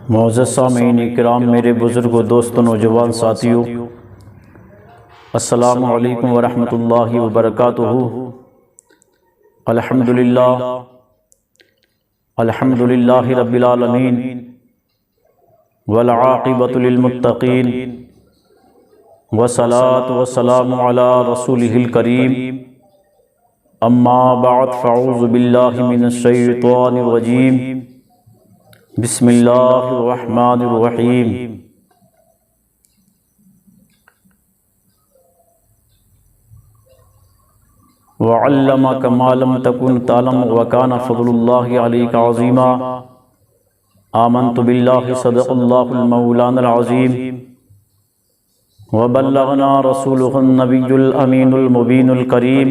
मोअज़्ज़ज़ सामीन इकराम, मेरे बुज़ुर्गों, दोस्तों, नौजवान साथियों, अस्सलामु अलैकुम वरहमतुल्लाहि वबरकातुहू। अल्हम्दुलिल्लाह अल्हम्दुलिल्लाहि रब्बिल आलमीन वल आक़िबतु लिल मुत्तक़ीन वस्सलातु वस्सलामु अला रसूलिहिल करीम। अम्मा बअद फ़अऊज़ु बिल्लाहि मिनश शैतानिर रजीम। बिस्मिल्लाहिर्रहमानिर्रहीम। वअल्लमका मा लम तकुन तालम वकान फ़ज़्लुल्लाहि अलैका अज़ीमा। आमन्तु बिल्लाहि सदक़ल्लाहुल मौलानाल अज़ीम व बल्लगना रसूलुहुन नबियुल अमीनुल मुबीनुल करीम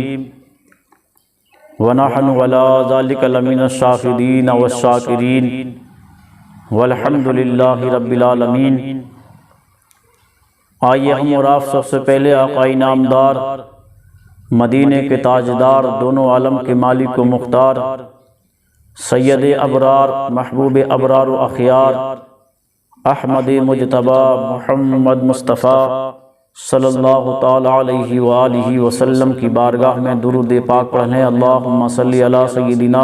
व नहनु अला ज़ालिका लमिनश शाहिदीन वश्शाकिरीन वल्हम्दुलिल्लाहि रब्बिल आलमीन। आइए हम और आप सबसे पहले आक़ाई नामदार, मदीने के ताजदार, दोनों आलम के मालिक व मुख्तार, सैयद अबरार, महबूब अबरार व अख़ियार, अहमद मुजतबा मुहम्मद मुस्तफ़ा सल्लल्लाहु ताला अलैहि व आलिहि वसल्लम की बारगाह में दुरूद पाक पढ़ें। अल्लाहुम्मा सल्लि अला सय्यिदिना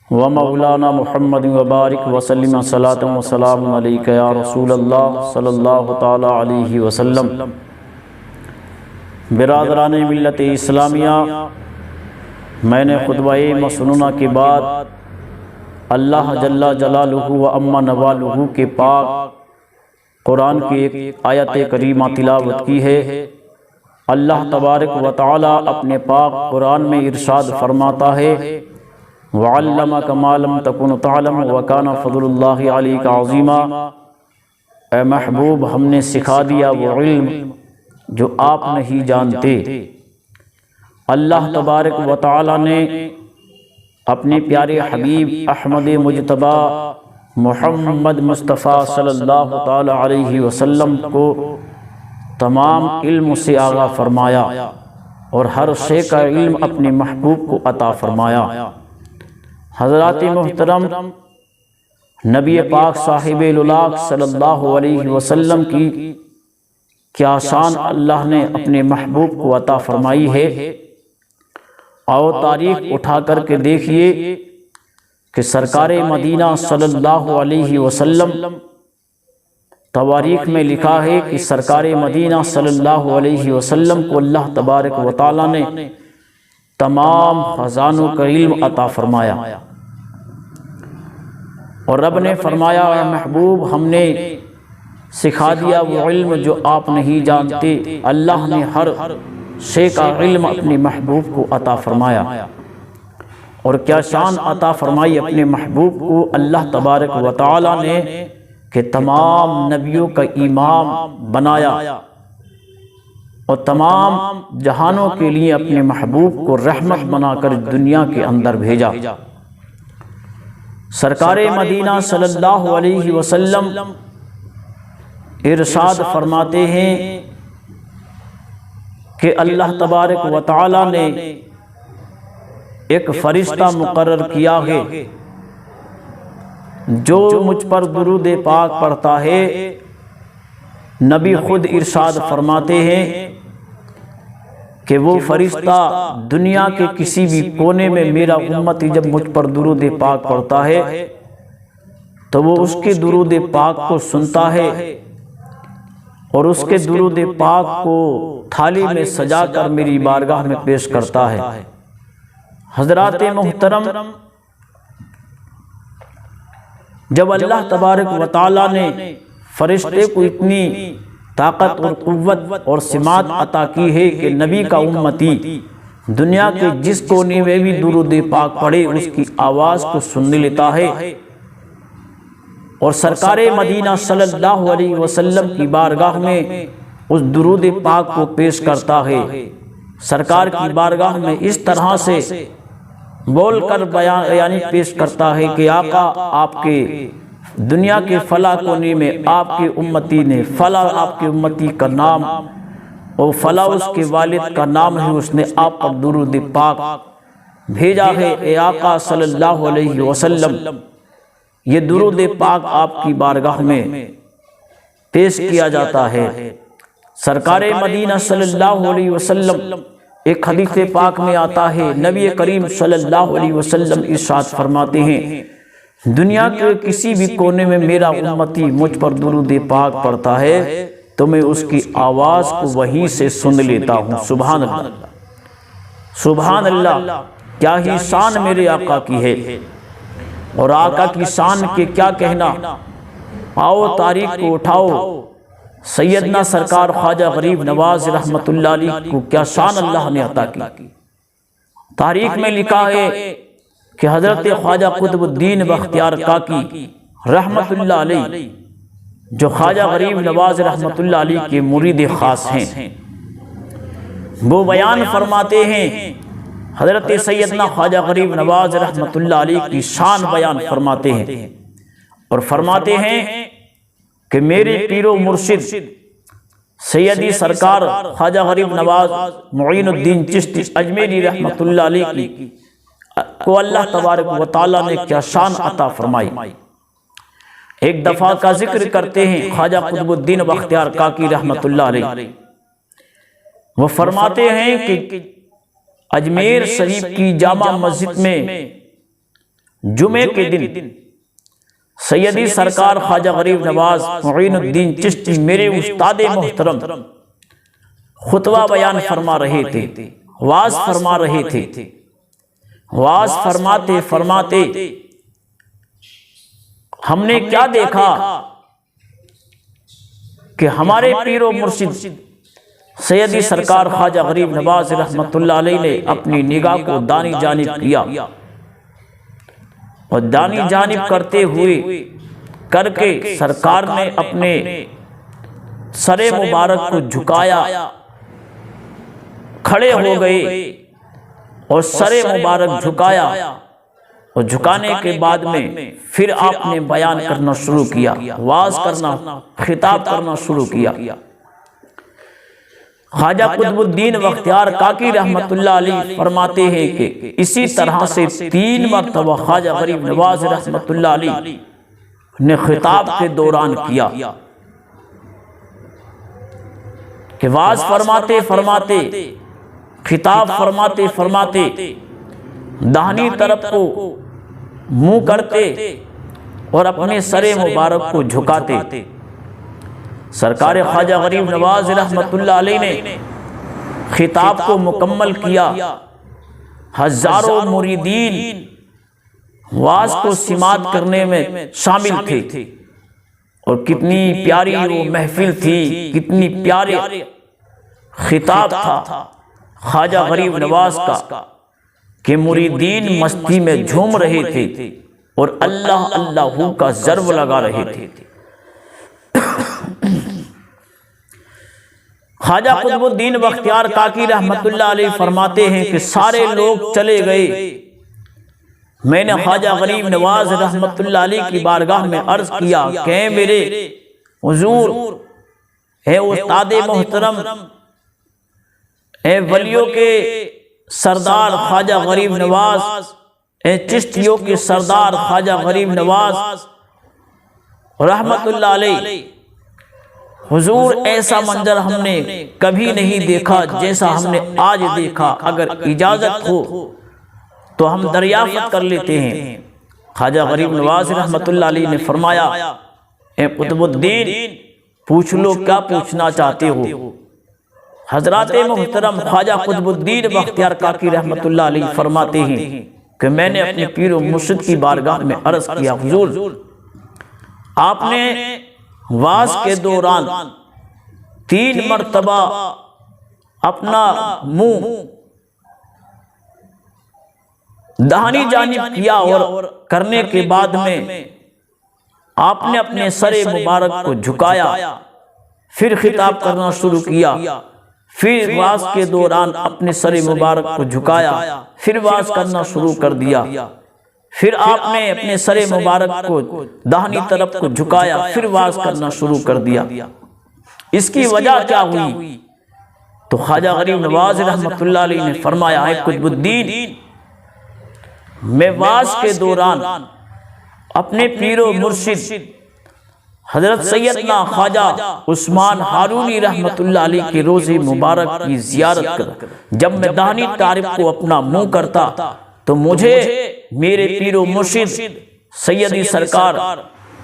व मौलाना मुहम्मद व बारिक वसल्लिम सलातन व सलामुन अलैका या रसूलल्लाह सल्लल्लाहु ताला अलैहि वसल्लम। बिरादरान मिल्लत इस्लामिया, मैंने खुतबा मसनूना के बाद अल्लाह जल्ला जलालुहु व अम्मा नवालुहु के पाक कुरान की एक आयत करीमा तिलावत की है। अल्लाह तबारक व तआला अपने पाक कुरान में इरशाद फरमाता है, वअल्लमका मा लम तकुन तअलम व कान फ़ज़्लुल्लाहि अलैका अज़ीमा। ए महबूब, हमने सिखा दिया वो इल्म जो आप नहीं जानते। अल्लाह तबारक व तआला ने अपने प्यारे हबीब अहमद मुजतबा मुहम्मद मुस्तफ़ा सल्लल्लाहु ताला अलैहि वसल्लम को तमाम इल्म से आगा फरमाया और हर शे का इल्म अपने महबूब को अता फरमाया। हज़रात मुहतरम, नबी पाक साहिब-ए-लुलाक सल्लल्लाहु अलैहि वसल्लम की क्या शान अल्लाह ने अपने महबूब को अता फरमाई है। और तारीख उठा करके देखिए कि सरकारे मदीना सल्लल्लाहु अलैहि वसल्लम, तवारीख में लिखा है कि सरकारे मदीना सल्लल्लाहु अलैहि वसल्लम को अल्लाह तबारक व तआला ने तमाम खजानों का इल्म अता फरमाया और रब ने फरमाया, महबूब, हमने सिखा दिया वो इल्म जो आप नहीं जानते। अल्लाह ने हर शे का इल्म अपने महबूब को अता फरमाया। और क्या शान अता फरमाई अपने महबूब को अल्लाह तबारक व तआला ने कि तमाम नबियों का इमाम बनाया और तमाम जहानों के लिए अपने महबूब को रहमत बनाकर दुनिया के अंदर भेजा। सरकारे मदीना सल्लल्लाहु अलैहि वसल्लम इरशाद फरमाते हैं कि अल्लाह तबारक व तआला ने एक फरिश्ता मुकर्रर किया है जो मुझ पर दुरूद पाक पढ़ता है। नबी खुद इरशाद फरमाते हैं कि वो फरिश्ता दुनिया के किसी भी कोने में मेरा उम्मती जब मुझ पर दुरूद पाक पढ़ता है तो वो उसके दुरूद पाक को सुनता है और उसके दुरूद पाक को थाली में सजा कर मेरी बारगाह में पेश करता है। हज़रात मुहतरम, जब अल्लाह तबारक व तआला ने फरिश्ते को इतनी ताकत और कुव्वत और सिमात अता की है कि नबी का उम्मती दुनिया के जिस कोने में भी दुरूद पाक पढ़े उसकी आवाज़ को सुन लेता है और सरकारे मदीना सल्लल्लाहु अलैहि वसल्लम की बारगाह में उस दुरूद पाक को पेश करता है। सरकार की बारगाह में इस तरह से बोल कर बयान यानी पेश करता है कि आका, आपके दुनिया के फला कोने में आपके उम्मती ने फला आपके उम्मती का नाम और फला उसके वालिद का नाम है, उसने आप पर दुरूद पाक भेजा है। ए आका सल्लल्लाहु अलैहि वसल्लम, ये दुरूद पाक आपकी बारगाह में पेश किया जाता है। सरकारे मदीना सल्लल्लाहु अलैहि वसल्लम, एक हदीस पाक में आता है, नबी करीम सल्लल्लाहु अलैहि वसल्लम इरशाद फरमाते हैं, दुनिया के किसी भी कोने में मेरा उम्मती मुझ पर दुरूद पाक पढ़ता है तो मैं उसकी आवाज़ को वहीं से सुन लेता हूँ। सुभान अल्लाह, सुभान अल्लाह, क्या ही शान मेरे आका की है। और आका की शान के क्या कहना। आओ तारीख को उठाओ, सैयदना सरकार ख्वाजा गरीब नवाज रहमतुल्लाह अलैह को क्या शान अल्लाह ने अता की। तारीख में लिखा है कि हजरत ख्वाजा कुतुबुद्दीन बख्तियार काकी रहमतुल्लाह अलैह, जो ख्वाजा गरीब नवाज रहमतुल्लाह अलैह के मुरीद खास हैं, वो बयान फरमाते हैं, हजरत सैयदना ख्वाजा गरीब नवाज रहमतुल्लाह अलैह की शान बयान फरमाते हैं और फरमाते हैं कि मेरे पीरो मुर्शिद सैयदी सरकार ख्वाजा गरीब नवाज मुईनुद्दीन चिश्ती अजमेरी रहमतुल्लाह अलैह को अल्लाह तबारक व तआला ने क्या शान अता फरमाई। एक दफा का जिक्र करते हैं ख्वाजा कुतुबुद्दीन बख्तियार काकी रहमतुल्लाह अलैह, वो फरमाते हैं कि अजमेर शरीफ की जामा मस्जिद में जुमे के दिन सैयदी सरकार ख्वाजा गरीब नवाज मुईनुद्दीन चिश्ती मेरे उस्ताद मोहतरम खुतबा बयान फरमा रहे थे, वाज फरमा रहे थे। वाज फरमाते फरमाते हमने क्या देखा कि हमारे पीरो मुर्शिद सैयदी सरकार ख्वाजा गरीब नवाज रहमतुल्लाह अलैह ने अपनी निगाह को दानी जानिब किया और दानी जानिब करते हुए करके सरकार ने अपने सरे मुबारक को झुकाया, खड़े हो गए और सरे मुबारक झुकाया और झुकाने के बाद में फिर आपने बयान करना शुरू किया, वाज करना, खिताब करना शुरू किया। ख्वाजा कुतुबुद्दीन बख्तियार काकी रहमतुल्लाह अलैह फरमाते हैं कि इसी तरह से 3 मरतबा ख्वाजा गरीब नवाज रहमतुल्लाह अलैह ने खिताब के दौरान किया कि वाज फरमाते फरमाते, खिताब फरमाते फरमाते दाहिनी तरफ को मुंह करते और अपने सरे मुबारक को झुकाते। सरकार ख्वाजा गरीब नवाज रहमतुल्लाह अलैह ने खिताब को मुकम्मल किया। हजारों मुरीदीन वाज को सिमात करने में शामिल थे और कितनी प्यारी वो महफिल थी, कितनी प्यारे खिताब था ख्वाजा गरीब नवाज का कि मुरीदीन मस्ती में झूम रहे थे और अल्लाह अल्लाह का ज़र्ब लगा रहे थे। ख्वाजा कुतुबुद्दीन बख्तियार काकी रहमतुल्लाह अलैह फरमाते हैं कि सारे लोग चले गए, मैंने ख्वाजा गरीब नवाज रहमतुल्लाह अलैह की बारगाह में अर्ज किया कि मेरे हुजूर है उस्ताद मोहतरम, वलियों के सरदार ख्वाजा गरीब नवाज, चिश्तियों के सरदार ख्वाजा गरीब नवाज रहमतुल्लाह अलैह, हुजूर ऐसा मंजर हमने कभी नहीं देखा जैसा हमने आज देखा। अगर इजाजत हो तो हम दरियाफ्त कर लेते हैं। ख्वाजा गरीब नवाज रहमतुल्लाह अलैह ने फरमाया, ए कुतुबुद्दीन पूछ लो क्या पूछना चाहते हो। हजरात मोहतरम ख्वाजा कुतुबुद्दीन बख्तियार काकी रहमतुल्लाह अलैह फरमाते हैं कि मैंने अपने पीर व मुर्शिद की बारगाह में अर्ज किया, हुजूर आपने वाज के दौरान 3 मरतबा अपना मुंह दाहिनी जानिब किया और करने के बाद में आपने अपने सरे मुबारक को झुकाया, फिर खिताब करना शुरू किया, फिर वाज के दौरान अपने सरे मुबारक को झुकाया, फिर वाज करना शुरू कर दिया, फिर आपने अपने सरे मुबारक को दाहिनी तरफ को झुकाया, फिर वाज करना शुरू कर दिया। इसकी वजह क्या हुई? तो ख्वाजा गरीब नवाज रहमतुल्लाह अलैह ने फरमाया, है कुतुबुद्दीन मैं वाज के दौरान अपने पीरो मुर्शिद हजरत सैयदना ख्वाजा उस्मान हारूनी रहमतुल्लाह अलैह के रोज़े मुबारक की ज़ियारत कर जब मैं दानी तारिफ को अपना मुंह करता तो मुझे मेरे पीरो मुर्शिद सैयदी सरकार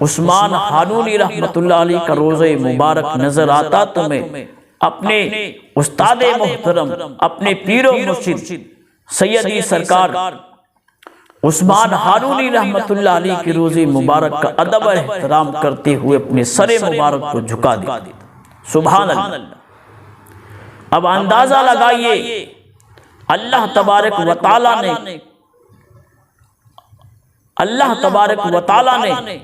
उस्मान हारूनी रहमतुल्लाह अलैह का रोज़े मुबारक नजर आता तो मैं अपने उस्ताद मोहतरम अपने पीरो मुर्शिद सैयदी सरकार उस्मान हारूनी रहमतुल्लाह अलैह के रोज़े मुबारक का अदब और एहतराम करते हुए अपने सरे मुबारक को झुका देता। सुभान अल्लाह। अब अंदाजा लगाइए अल्लाह तबारक व तआला ने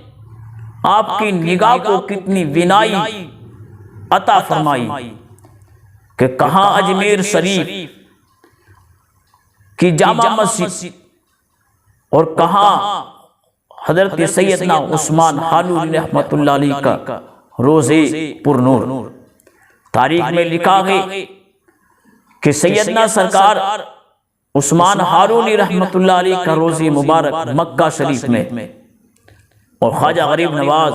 आपकी निगाह को कितनी विनाई अता फरमाई कि कहाँ अजमेर शरीफ की जामा मस्जिद और कहाँ हजरत सैयदना उस्मान हारूनी रहमतुल्लाह अलैह का रोज़े पुरनूर। तारीख में लिखा है कि सैयदना सरकार उस्मान हारूनी रहमतुल्लाह अलैह का रोज़े मुबारक मक्का शरीफ में और ख्वाजा गरीब नवाज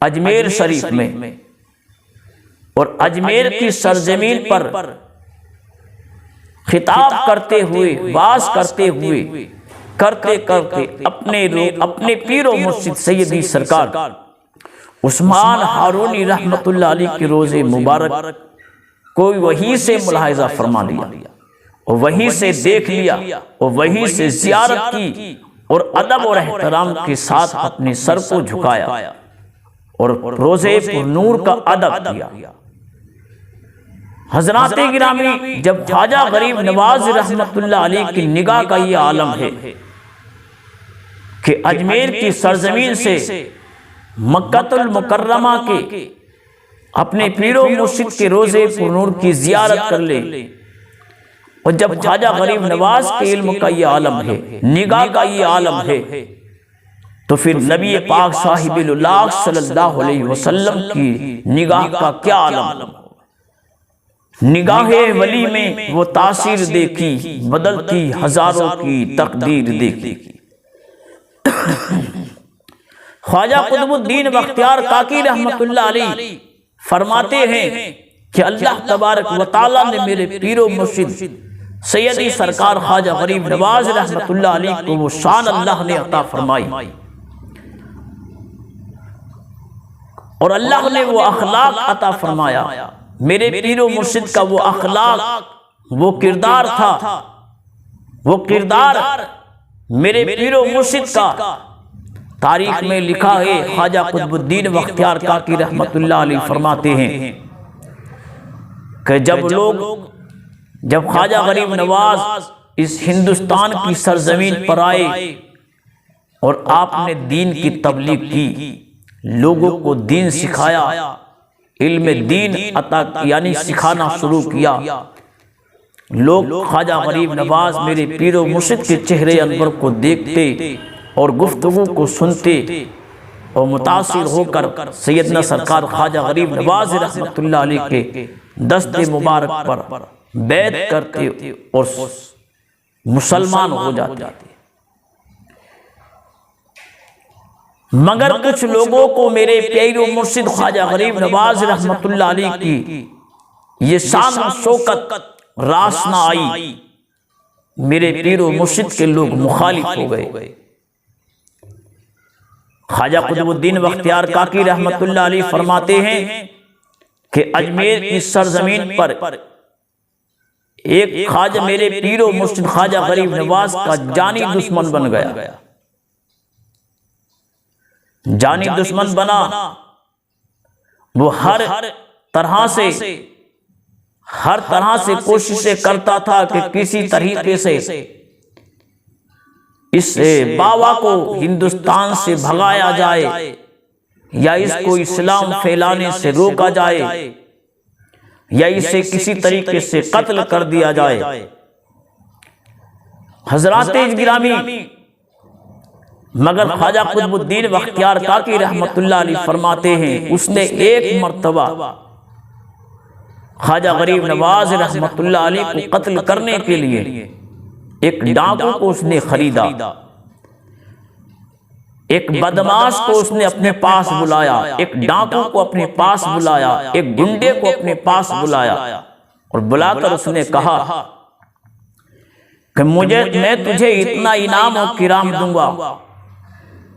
अजमेर शरीफ में और अजमेर की सरजमीन पर खिताब करते हुए वाज करते हुए करते अपने पीरो मुर्शिद सैयदी सरकार उस्मान हारूनी रहमतुल्लाह अलैह के रोज़े मुबारक को वहीं से मुलाहिजा फरमा लिया और वहीं से देख लिया और वहीं से ज़ियारत की और अदब और एहतराम के साथ अपने सर को झुकाया और रोज़े पुरनूर का अदब किया। हज़रात गिरामी, जब ख्वाजा गरीब नवाज रहमतुल्लाह अलैह की निगाह का ये आलम है कि अजमेर की सरजमीन से मक्कातुल मुकर्रमा के अपने पीरो मुर्शिद के रोज़े पुरनूर की ज़ियारत कर ले, और जब ख्वाजा गरीब नवाज के इल्म का ये आलम है, निगाह का ये आलम है, तो फिर नबी पाक साहिबुल्लाह सल्लल्लाहु अलैहि वसल्लम की निगाह का क्या आलम। निगाहे वली में वो तासीर देखी, बदलती हजारों की तकदीर देखी। ख्वाजा कुतुबुद्दीन बख्तियार काकी रहमतुल्लाह अलैह फरमाते हैं कि अल्लाह तबारक व तआला ने मेरे पीरो मुर्शिद सैयदी सरकार ख्वाजा गरीब नवाज रहमतुल्लाह अलैह को वो शान अल्लाह ने अता फरमाई और अल्लाह ने वो अखलाक अता फरमाया। मेरे पीरो मुर्शिद का वो अखलाक, वो किरदार था, वो किरदार मेरे पीरो मुर्शिद का तारीख में लिखा है। ख्वाजा कुतुबुद्दीन बख्तियार काकी रहमतुल्लाह अलैह फरमाते हैं कि जब ख्वाजा गरीब नवाज इस हिंदुस्तान की सरजमीन पर आए और आपने दीन की तबलीग की, लोगों को दीन सिखाया, इल्म दीन अता यानी सिखाना शुरू किया, लोग ख्वाजा गरीब नवाज मेरे पीरो मुर्शिद के चेहरे अनवर को देखते और गुफ्तगू को सुनते और मुतासिर होकर सैयदना सरकार ख्वाजा गरीब नवाज रहमतुल्लाह अलैह के दस्ते मुबारक पर बैत करते और मुसलमान हो जाते। मगर कुछ लोगों को मेरे पीरो मुर्शिद ख्वाजा गरीब नवाज रहमतुल्लाह अलैह की ये शान और शौकत रास ना आई, मेरे पीरो मुर्शिद के लोग मुखालिफ हो गए। ख्वाजा कुतुबुद्दीन बख्तियार काकी रहमतुल्लाह अलैह फरमाते हैं कि अजमेर की सरजमीन पर एक ख्वाजा मेरे पीरो मुर्शिद ख्वाजा गरीब नवाज का जानी दुश्मन बन गया। जानी दुश्मन बना, वो हर तरह से कोशिशें करता था कि किसी तरीके से इस बाबा को हिंदुस्तान से भगाया जाए या इसको इस्लाम फैलाने से रोका जाए या इसे किसी तरीके से कत्ल कर दिया जाए। हजरात गिरामी, मगर ख्वाजा कुतुबुद्दीन बख्तियार काकी रहमतुल्लाह अलैह फरमाते हैं उसने एक मर्तबा ख्वाजा गरीब नवाज रहमतुल्लाह अलैह को कत्ल करने के लिए एक डाकू को उसने खरीदा। एक बदमाश को उसने अपने पास बुलाया, एक डाकू को अपने पास बुलाया, एक गुंडे को अपने पास बुलाया और बुलाकर उसने कहा कि मैं तुझे इतना इनाम और किराम दूंगा,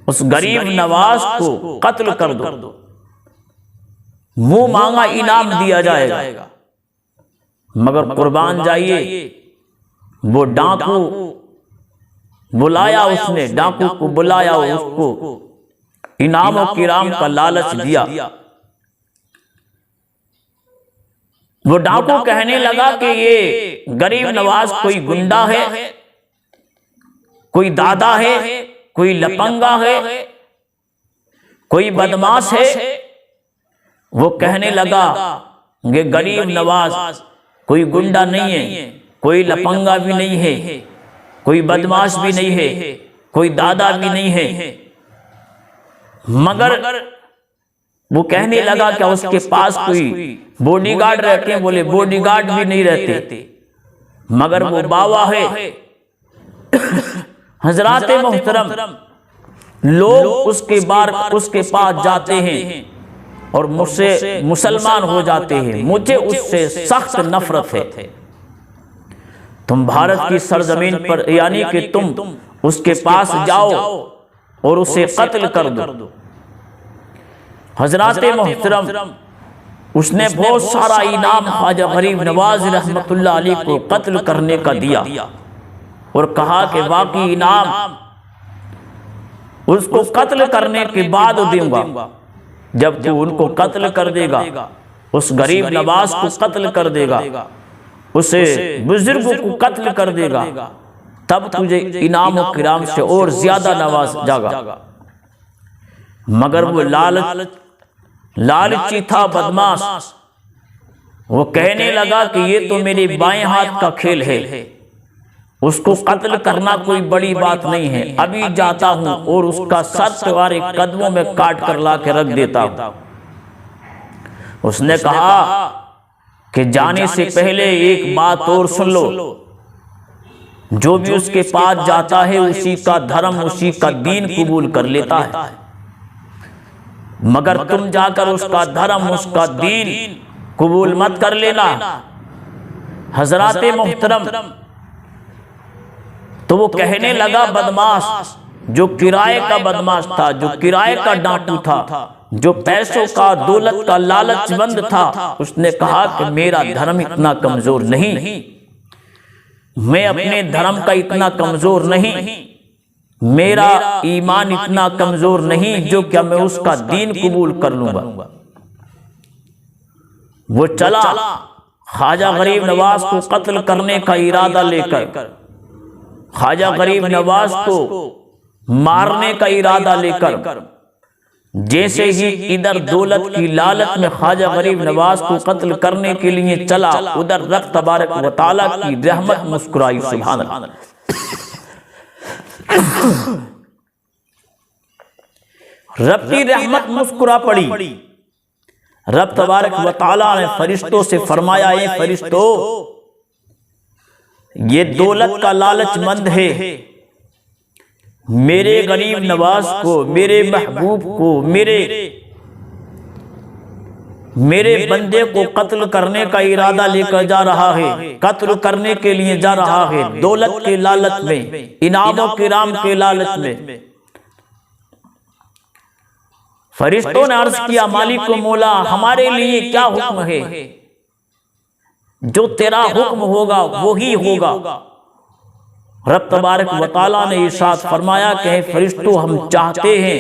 उस गरीब नवाज को कत्ल कर दो, मुंह मांगा इनाम दिया जाएगा। मगर कुर्बान जाइए, वो डाकू बुलाया, उसने डाकू को बुलाया, उसको इनाम और किराम का लालच दिया। वो डाकू कहने लगा कि ये गरीब नवाज कोई गुंडा है, कोई दादा है, कोई लपंगा है, कोई बदमाश है। वो कहने लगा ये गरीब नवाज कोई गुंडा नहीं है, कोई लपंगा भी नहीं है, कोई बदमाश भी नहीं है, कोई दादा भी नहीं है। मगर वो कहने लगा क्या उसके पास कोई बॉडीगार्ड रहते हैं? बोले बॉडीगार्ड भी नहीं रहते, मगर वो बाबा है। हजरात मोहतरम, लोग उसके पास जाते हैं और मुझसे मुसलमान हो जाते हैं। मुझे उससे सख्त नफरत है। तुम भारत की सरजमीन पर, यानी कि तुम उसके पास जाओ और उसे कत्ल कर दो। हजरात मोहतरम, उसने बहुत सारा इनाम ख्वाजा गरीब नवाज रहमतुल्लाह अलैह को कत्ल करने का दिया और कहा कि बाकी इनाम उसको कत्ल करने के बाद दूंगा। जब तू उनको कत्ल कर देगा, उस गरीब नवाज को कत्ल कर देगा, उसे बुजुर्ग को कत्ल कर देगा, तब तुझे इनाम और किराम से और ज्यादा नवाज जागा। मगर वो लालची था, बदमाश। वो कहने लगा कि ये तो मेरे बाएं हाथ का खेल है, उसको कत्ल करना कोई बड़ी बात नहीं है। अभी जाता हूं और उसका सर तुम्हारे कदमों में काट कर ला के रख देता हूं। उसने कहा कि जाने से पहले एक बात और सुन लो, जो भी उसके पास जाता है उसी का धर्म, उसी का दीन कबूल कर लेता है, मगर तुम जाकर उसका धर्म, उसका दीन कबूल मत कर लेना। हजरात मोहतरम, तो वो कहने लगा बदमाश, जो किराए का बदमाश था, जो किराए का डाकू था, जो पैसों का, दौलत का लालचमंद था, उसने कहा कि मेरा धर्म इतना कमजोर नहीं, मैं अपने धर्म का इतना कमजोर नहीं, मेरा ईमान इतना कमजोर नहीं जो क्या मैं उसका दीन कबूल कर लूंगा। वो चला ख्वाजा गरीब नवाज को कत्ल करने का इरादा लेकर, ख्वाजा गरीब नवाज को मारने का इरादा लेकर। जैसे ही इधर दौलत की लालच में ख्वाजा गरीब नवाज को कत्ल करने के लिए चला, उधर रब तबारक व तआला की रहमत मुस्कुराई। सुभान अल्लाह। रब की रहमत मुस्कुरा पड़ी। रब तबारक व तआला ने फरिश्तों से फरमाया, ये फरिश्तों, ये दौलत का लालचमंद है, मेरे गरीब नवाज को, मेरे महबूब को, मेरे बंदे को कत्ल करने का इरादा लेकर जा रहा है, कत्ल करने के लिए जा रहा है, दौलत के लालच में, इनामों किराम के लालच में। फरिश्तों ने अर्ज किया, मालिक को मौला, हमारे लिए क्या हुक्म है? जो तेरा हुक्म होगा वही होगा। रब तबारक व तआला ने इरशाद फरमाया कि फरिश्तों, हम चाहते हैं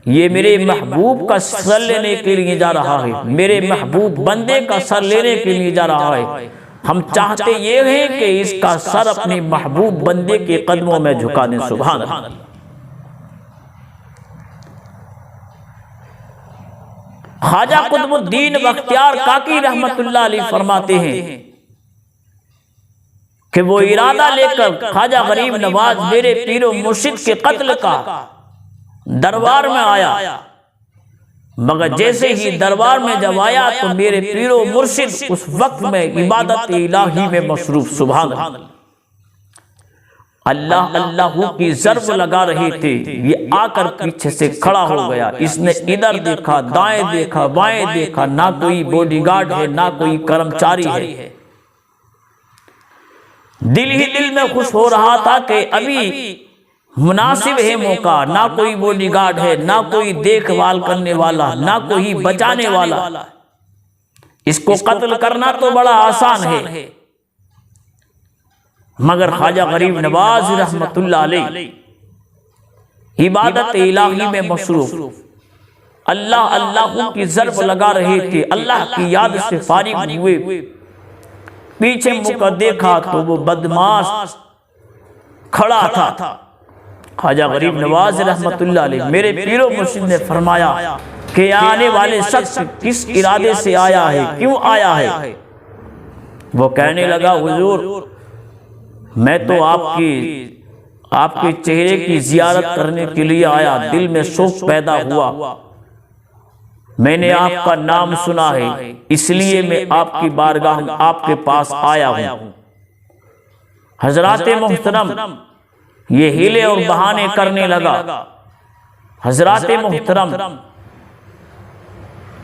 ये मेरे महबूब का सर लेने के लिए जा रहा है, मेरे महबूब बंदे का सर लेने के लिए जा रहा है। हम चाहते ये हैं कि इसका सर अपने महबूब बंदे के कदमों में झुका दें। सुभान अल्लाह। ख्वाजा कुतुबुद्दीन बख्तियार काकी रहमतुल्लाह अलैह फरमाते हैं कि वो इरादा लेकर ख्वाजा गरीब नवाज मेरे पीरो मुर्शिद के कत्ल का दरबार में आया, मगर जैसे ही दरबार में जब आया तो मेरे पीरो मुर्शिद उस वक्त में इबादत इलाही में मसरूफ। सुभान अल्लाह। अल्लाह अल्लाह की ज़र्ब लगा रहे थे, ये आकर पीछे से खड़ा हो गया। इसने इधर देखा, दाएं देखा, बाएं देखा, ना कोई बॉडीगार्ड है, ना कोई कर्मचारी है। दिल ही दिल में खुश हो रहा था कि अभी मुनासिब है मौका, ना कोई बॉडीगार्ड है, ना कोई देखभाल करने वाला, ना कोई बचाने वाला। इसको कत्ल करना तो बड़ा आसान है। मगर ख्वाजा गरीब नवाज रहमतुल्लाह अलैह इबादत इलाही में मसरूफ, अल्लाह अल्लाह की ज़र्ब लगा रहे थे, अल्लाह की याद से फारिग हुए। पीछे मुकर देखा तो वो बदमाश खड़ा था। ख्वाजा गरीब नवाज रहमतुल्लाह अलैह मेरे पीरो मुर्शिद ने फरमाया कि आने वाले शख्स किस इरादे से आया है, क्यों आया है? वो कहने लगा, हुजूर मैं तो आपके चेहरे की जियारत करने के लिए आया, दिल में शौक पैदा हुआ, मैंने आपका नाम सुना है, इसलिए मैं आपकी बारगाह में आपके पास आया हूँ। हजराते मोहतरम ये हीले और बहाने करने लगा। हजराते मोहतरम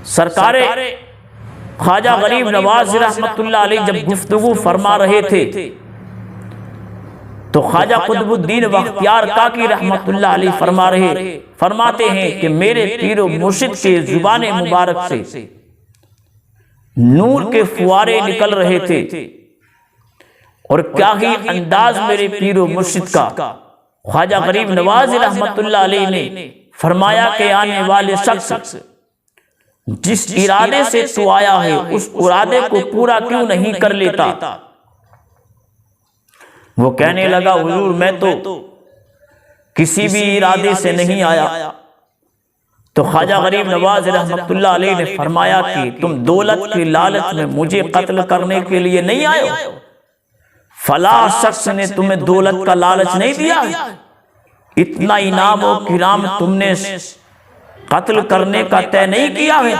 सरकारे ख्वाजा गरीब नवाज रहमतुल्लाह अलैह जब गुफ्तगू फरमा रहे थे तो ख्वाजा कुतुबुद्दीन बख्तियार काकी रहमतुल्लाह अलैह फरमाते हैं कि मेरे पीरो मुर्शिद के जुबाने मुबारक से नूर के फुआरे निकल रहे थे और क्या ही अंदाज मेरे पीरो मुर्शिद का। ख्वाजा गरीब नवाज रहमतुल्लाह अलैह ने फरमाया कि आने वाले शख्स जिस इरादे से तू आया है उस इरादे को पूरा क्यों नहीं कर लेता? वो कहने लगा, हुजूर मैं तो किसी भी इरादे से नहीं आया। तो ख्वाजा गरीब नवाज रहमतुल्लाह अलैह ने फरमाया कि तुम दौलत की लालच में मुझे कत्ल करने के लिए नहीं आए हो? फला शख्स ने तुम्हें दौलत का लालच नहीं दिया? इतना इनाम और किराम तुमने कत्ल करने का तय नहीं किया है?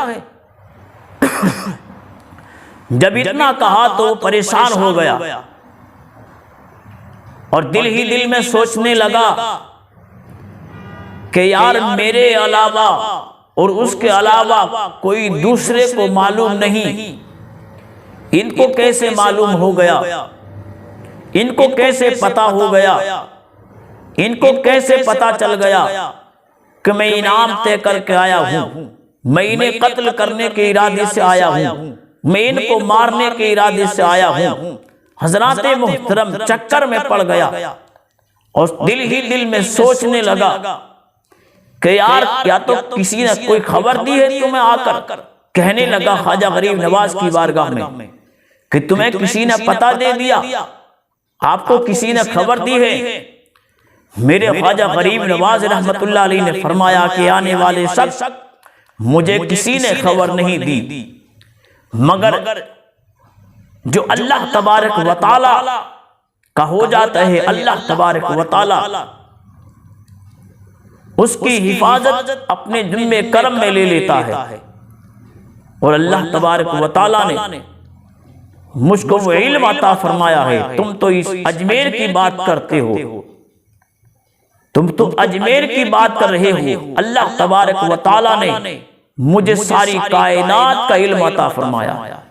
जब इतना कहा तो परेशान हो गया और दिल ही दिल में सोचने लगा कि यार मेरे अलावा और उसके अलावा कोई दूसरे को मालूम नहीं, इनको कैसे मालूम हो गया, इनको कैसे पता हो गया, इनको कैसे पता चल गया कि मैं इनाम तय करके आया हूं, मैं इन्हें कत्ल करने के इरादे से आया हूं, मैं इनको मारने के इरादे से आया हूं। हजराते मोहतरम चक्कर में पड़ गया और दिल ही दिल में सोचने लगा कि यार क्या तो किसी ने कोई खबर दी है तुम्हें आकर? कहने लगा ख्वाजा गरीब नवाज की बारगाह में कि तुम्हें किसी ने पता दे दिया, आपको किसी ने खबर दी है? मेरे ख्वाजा गरीब नवाज रहमतुल्लाह अलैह ने फरमाया कि आने वाले शख्स मुझे किसी ने खबर नहीं दी, मगर जो अल्लाह तबारक व तआला का हो जाता है, अल्लाह तबारक व तआला उसकी हिफाजत अपने जुम्मे करम में ले लेता है। और अल्लाह तबारक व तआला ने मुझको वो इल्म अता फरमाया है। तुम तो इस अजमेर की बात करते हो, तुम तो अजमेर की बात कर रहे हो, अल्लाह तबारक व तआला ने मुझे सारी कायनात का इल्म अता फरमाया।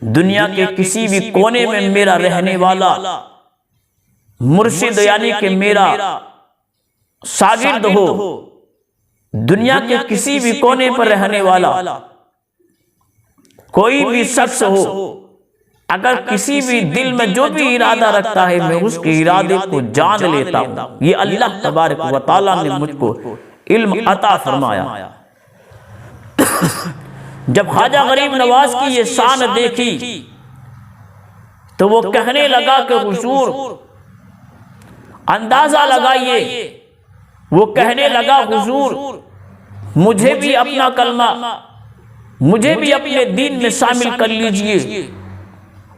दुनिया के किसी भी कोने में मेरा रहने वाला मुर्शिद यानी कि मेरा शागिर्द हो, दुनिया के किसी भी कोने पर रहने वाला कोई भी शख्स हो, अगर किसी भी दिल में जो भी इरादा रखता है मैं उसके इरादे को जान लेता हूं। ये अल्लाह तबारक व तआला ने मुझको इल्म अता फरमाया। जब ख्वाजा गरीब नवाज की ये शान देखी तो वो कहने लगा कि हुजूर अंदाजा लगाइए, वो कहने लगा हुजूर मुझे भी अपना कलमा, मुझे भी अपने दीन में शामिल कर लीजिए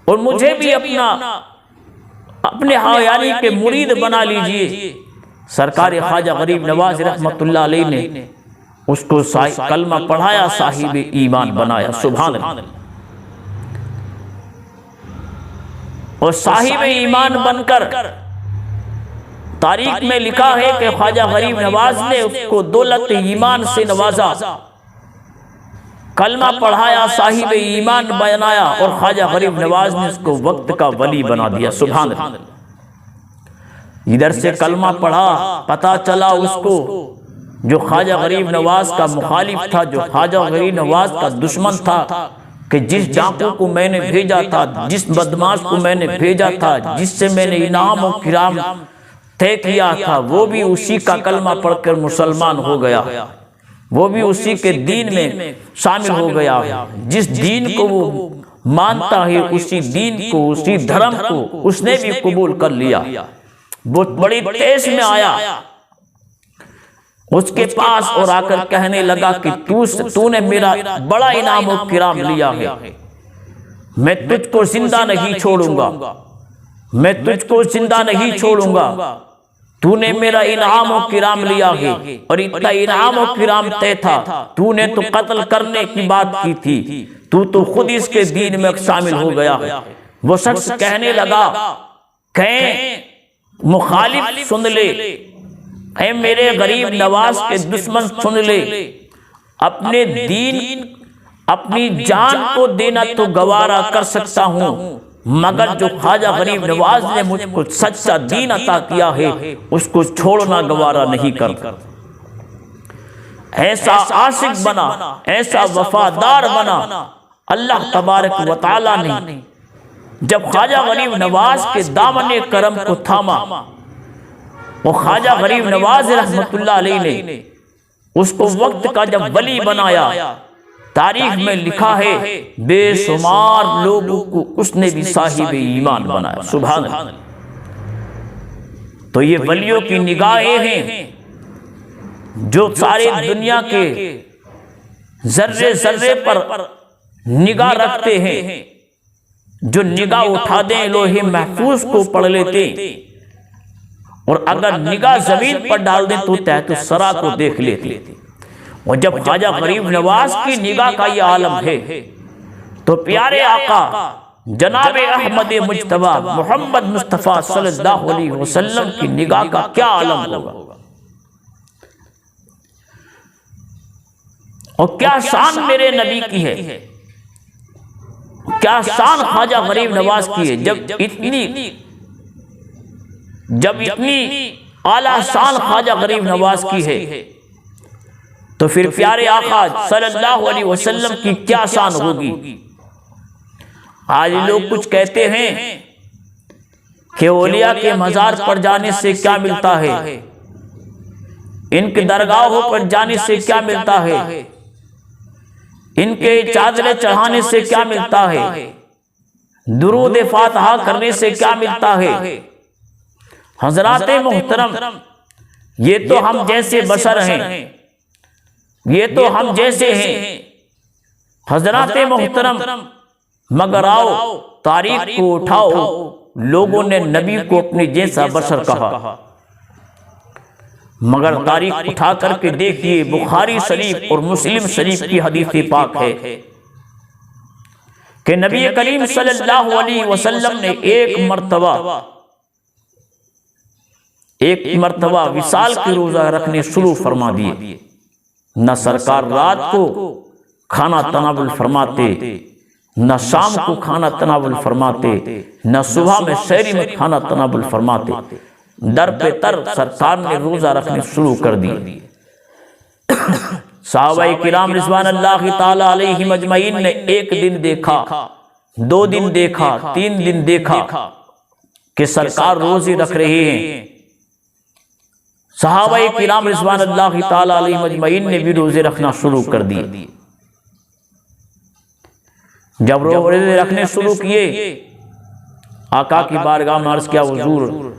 और मुझे भी अपने यानी के मुरीद बना लीजिए। सरकार ख्वाजा गरीब नवाज रहमतुल्लाह अलैह ने उसको कलमा पढ़ाया, साहिब ईमान बनाया। सुभान अल्लाह। और साहिब ईमान बनकर तारीख में लिखा है कि ख्वाजा गरीब नवाज ने उसको दौलत ईमान से नवाजा, कलमा पढ़ाया, साहिब ईमान बनाया और ख्वाजा गरीब नवाज ने उसको वक्त का वली बना दिया। सुभान अल्लाह। इधर से कलमा पढ़ा, पता चला उसको जो ख्वाजा गरीब नवाज का मुखालिफ था, जो ख्वाजा गरीब नवाज का दुश्मन था, कि जिस डाकू को मैंने भेजा था, जिस बदमाश को मैंने भेजा था, जिससे मैंने इनाम और किराम तय किया था, वो भी उसी का कलमा पढ़कर मुसलमान हो गया, वो भी उसी के दीन में शामिल हो गया। जिस दीन को वो मानता है, उसी दीन को, उसी धर्म को उसने भी कबूल कर लिया। वो बड़ी तेज में आया उसके पास और आकर कहने लगा कि तूने मेरा बड़ा इनाम और किराम लिया है, मैं तुझको जिंदा नहीं छोड़ूंगा, मैं तुझको जिंदा नहीं छोड़ूंगा। तूने मेरा इनाम और किराम लिया है और इतना इनाम और किराम तय था, तूने तो कत्ल करने की बात की थी, तू तो खुद इसके दीन में शामिल हो गया है। वो शख्स कहने लगा, कहें मुखालिफ सुन ले, ऐ मेरे गरीब नवाज के दुश्मन सुन ले, अपने दीन अपनी जान को देना तो गवारा कर सकता हूँ, मगर जो ख्वाजा गरीब नवाज ने मुझको सच्चा दीन अता किया है उसको छोड़ना गवारा नहीं कर। ऐसा आशिक बना, ऐसा वफादार बना अल्लाह तबारक व तआला ने। जब ख्वाजा गरीब नवाज के दामने करम को थामा, वो ख्वाजा गरीब नवाज रहमतुल्लाह अलैह ने उसको वक्त का जब वली बनाया, तारीख में लिखा है बेशुमार लोगों को उसने भी साहिब ईमान बनाया। सुभान अल्लाह। तो ये वलियों की निगाहें हैं जो सारे दुनिया के जर्रे जर्रे पर निगाह रखते हैं, जो निगाह उठा दें लोहे महफूज को पढ़ लेते, और अगर निगाह जमीन पर डाल दें तो तहत सरा को देख लेते। और जब ख्वाजा गरीब नवाज की निगाह का ये आलम है, तो प्यारे आका जनाब अहमद मुज्तबा मोहम्मद मुस्तफ़ा सल्लल्लाहु अलैहि वसल्लम की निगाह का क्या आलम होगा, और क्या शान मेरे नबी की है, क्या शान ख्वाजा गरीब नवाज की है। जब इतनी आला शान ख्वाजा गरीब नवाज की है, तो फिर प्यारे आका सल्लल्लाहु अलैहि वसल्लम की क्या शान होगी। आज लोग कुछ कहते हैं कि औलिया के मजार पर जाने से क्या मिलता है, इनके दरगाहों पर जाने से क्या मिलता है, इनके चादरें चढ़ाने से क्या मिलता है, दुरूद फातिहा करने से क्या मिलता है। हजरात मोहतरम, ये तो हम जैसे बशर हैं, ये तो हम जैसे हैं हजरात मोहतरम, मगर आओ तारीख को उठाओ, लोगों ने नबी को अपने जैसा बशर कहा, मगर तारीख उठा करके देखिए बुखारी शरीफ और मुस्लिम शरीफ की हदीस पाक है कि नबी करीम सल्लल्लाहु अलैहि वसल्लम ने एक मर्तबा विसाल के रोजा रखने शुरू फरमा दिए। न सरकार रात को खाना तनावुल फरमाते, न शाम को खाना तनावुल फरमाते, न सुबह में शहरी में खाना तनावुल फरमाते। दर पे तर सरकार ने रोजा रखने शुरू कर दिए। सहाबाए किराम रिज़वानुल्लाहि ताला अलैहिम अजमईन ने एक दिन देखा, 2 दिन देखा, 3 दिन देखा कि सरकार रोजे रख रहे हैं। सहाबाए किराम रिज़वानुल्लाहि ताला अलैहिम अजमईन ने भी रोजे रखना शुरू कर दिए। जब रोजे रखने शुरू किए, आका की बारगाह में अर्ज़ किया, हुजूर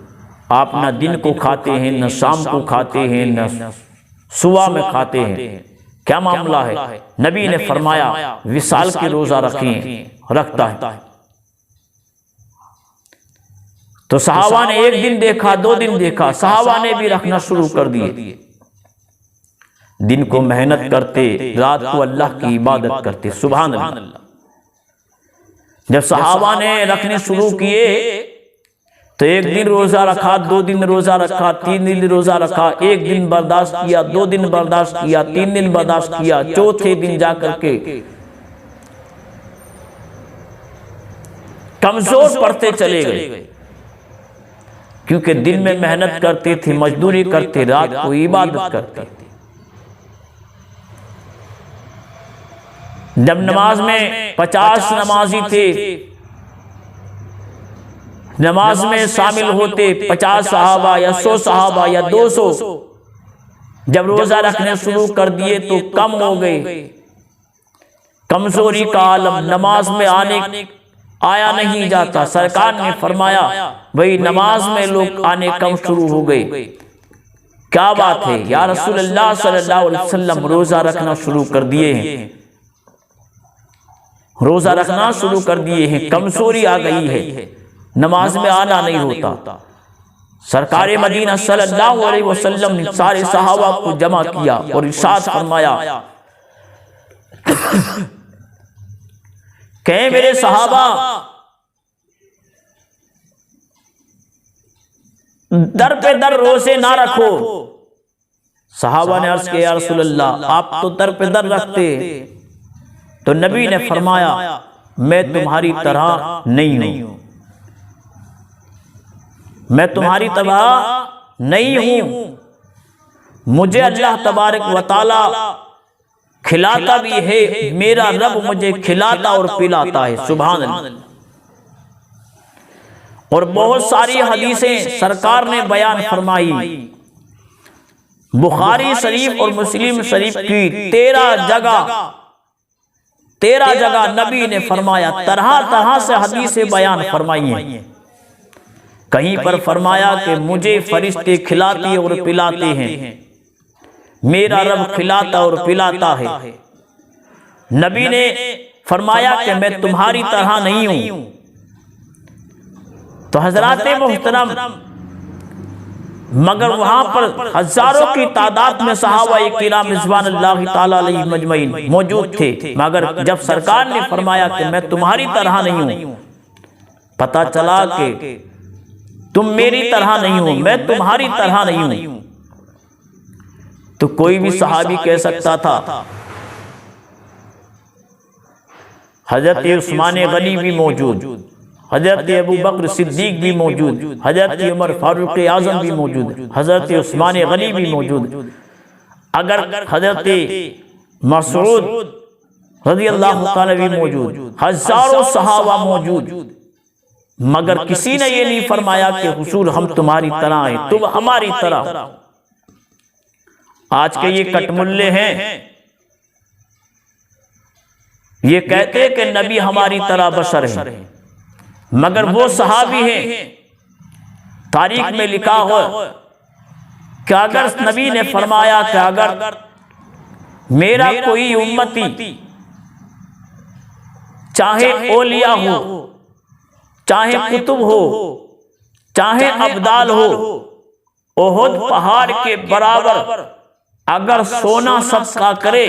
आप न दिन को खाते हैं, न शाम को खाते हैं, न सुबह में खाते हैं, क्या मामला है। नबी ने फरमाया विसाल के रोजा रखता है। तो सहाबा ने एक दिन देखा, 2 दिन देखा, सहाबा ने भी रखना शुरू कर दिए। दिन को मेहनत करते, रात को अल्लाह की इबादत करते। सुभान अल्लाह। जब सहाबा ने रखने शुरू किए तो एक दिन रोजा रखा, 2 दिन रोजा रखा, 3 दिन रोजा रखा, 1 दिन बर्दाश्त किया, 2 दिन बर्दाश्त किया, 3 दिन बर्दाश्त किया, चौथे दिन जाकर के कमजोर पड़ते चले गए, क्योंकि दिन में मेहनत करते थे, मजदूरी करते, रात को इबादत करते। जब नमाज में 50 नमाजी थे, नमाज में शामिल होते 50 सहाबा या 100 सहाबा या 200, जब रोजा रखने शुरू कर दिए तो कम हो गए। कमजोरी का आलम, नमाज में आया नहीं जाता। सरकार ने फरमाया भाई नमाज में लोग आने कम शुरू हो गए। क्या बात है या रसूलुल्लाह सल्लल्लाहु अलैहि वसल्लम, रोजा रखना शुरू कर दिए हैं, रोजा रखना शुरू कर दिए हैं, कमजोरी आ गई है, नमाज में आना नहीं होता। सरकार मदीना सल्लल्लाहु अलैहि वसल्लम ने सारे सहाबा को जमा किया और इरशाद फरमाया कहे मेरे सहाबा, दर पे दर रोजे ना रखो। सहाबा ने अर्ज किया या रसूलल्लाह, आप तो दर पे दर रखते। तो नबी ने फरमाया मैं तुम्हारी तरह नहीं हूं, मैं तुम्हारी तरह नहीं हूं। मुझे अल्लाह तबारक व तआला खिलाता भी है, मेरा रब मुझे खिलाता और पिलाता है। सुभान अल्लाह। और बहुत सारी हदीसें सरकार ने बयान फरमाई। बुखारी शरीफ और मुस्लिम शरीफ की 13 जगह नबी ने फरमाया, तरह तरह से हदीसें बयान फरमाई हैं। कहीं पर फरमाया कि मुझे फरिश्ते खिलाते और पिलाते हैं, मेरा रब खिलाता और पिलाता है। नबी ने फरमाया कि मैं तुम्हारी तरह नहीं हूं। तो हजरात मोहतरम, मगर वहां पर हजारों की तादाद में सहाबाए किराम रिज़वानुल्लाहि ताला अलैहि मजमईन मौजूद थे। मगर जब सरकार ने फरमाया कि मैं तुम्हारी तरह नहीं हूं, पता चला कि तुम मेरी तरह नहीं हो, मैं तुम्हारी तरह नहीं हूं, तो कोई भी सहाबी कह सकता था। हजरत उस्मान गनी भी मौजूद, हजरत अबू बकर सिद्दीक भी मौजूद, हजरत उमर फारूक आजम भी मौजूद, हजरत उस्मान गनी भी मौजूद, अगर हजरत मसऊद रज़ियल्लाहु ताला भी मौजूद, हजारों सहाबा मौजूद। मगर किसी ने ये नहीं फरमाया कि हुजूर हम तुम्हारी तरह हैं, तुम हमारी तरह। आज के ये कटमुल्ले हैं, ये कहते हैं कि नबी हमारी तरह बशर है, मगर वो सहाबी हैं। तारीख में लिखा हो कि अगर नबी ने फरमाया कि अगर मेरा कोई उम्मती चाहे औलिया हो, चाहे कुतुब हो, चाहे अब्दाल हो, ओहद पहाड़ के बराबर अगर सोना सदका करे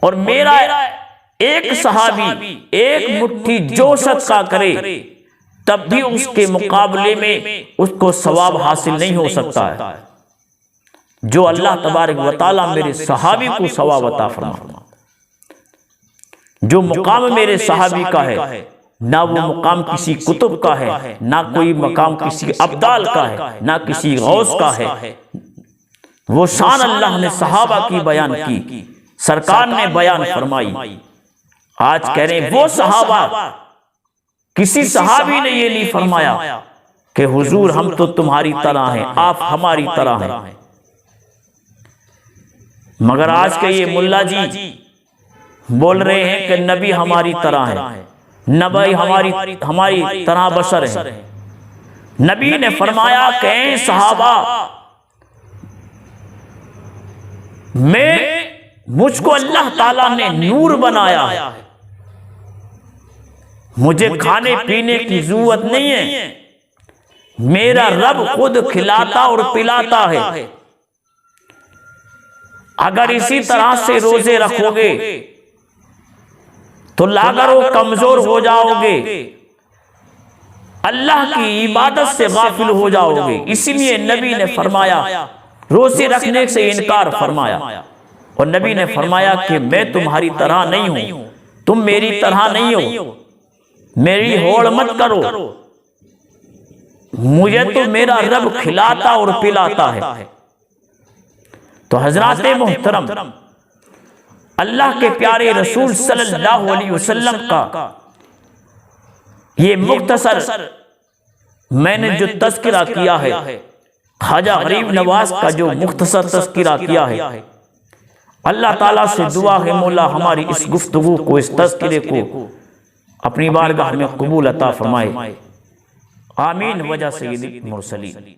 और मेरा एक सहाबी एक मुट्ठी जो सदका करे, तब भी उसके मुकाबले में उसको सवाब हासिल नहीं हो सकता है जो अल्लाह तबारक व तआला मेरे सहाबी को सवाब अता फरमा। जो मुकाम मेरे सहाबी का है, ना वो मुकाम किसी कुतुब का है, ना कोई मकाम किसी अब्दाल का है, ना किसी गौस का है। वो शान अल्लाह ने सहाबा की बयान की, सरकार ने बयान फरमाई। आज कह रहे वो सहाबा, किसी सहाबी ने ये नहीं फरमाया कि हुजूर हम तो तुम्हारी तरह हैं, आप हमारी तरह हैं। मगर आज के ये मुल्ला जी बोल रहे हैं कि नबी हमारी तरह है, नबी हमारी तरह बशर है। नबी ने फरमाया कि सहाबा, मुझको अल्लाह ताला ने नूर बनाया है, मुझे खाने पीने की जरूरत नहीं है, मेरा रब खुद खिलाता और पिलाता है। अगर इसी तरह से रोजे रखोगे तो लागर कमजोर हो जाओगे, अल्लाह की इबादत से गाफिल हो जाओगे। इसीलिए नबी ने फरमाया, रोजे रखने से इनकार फरमाया, और नबी ने फरमाया कि मैं तुम्हारी तरह नहीं हूं, तुम मेरी तरह नहीं हो, मेरी होड़ मत करो, मुझे तो मेरा रब खिलाता और पिलाता है। तो हजरात मोहतरम, अल्लाह के प्यारे रसूल सल्लल्लाहु अलैहि वसल्लम का ये मुख्तसर मैंने जो तज़किरा किया है, ख्वाजा गरीब नवाज का जो मुख्तसर तज़किरा किया है, अल्लाह ताला से दुआ है मौला हमारी इस गुफ्तगू को, इस तज़किरे को अपनी बारगाह में कबूल अता फरमाए। आमीन। वजह सय्यदुल मुरसलीन।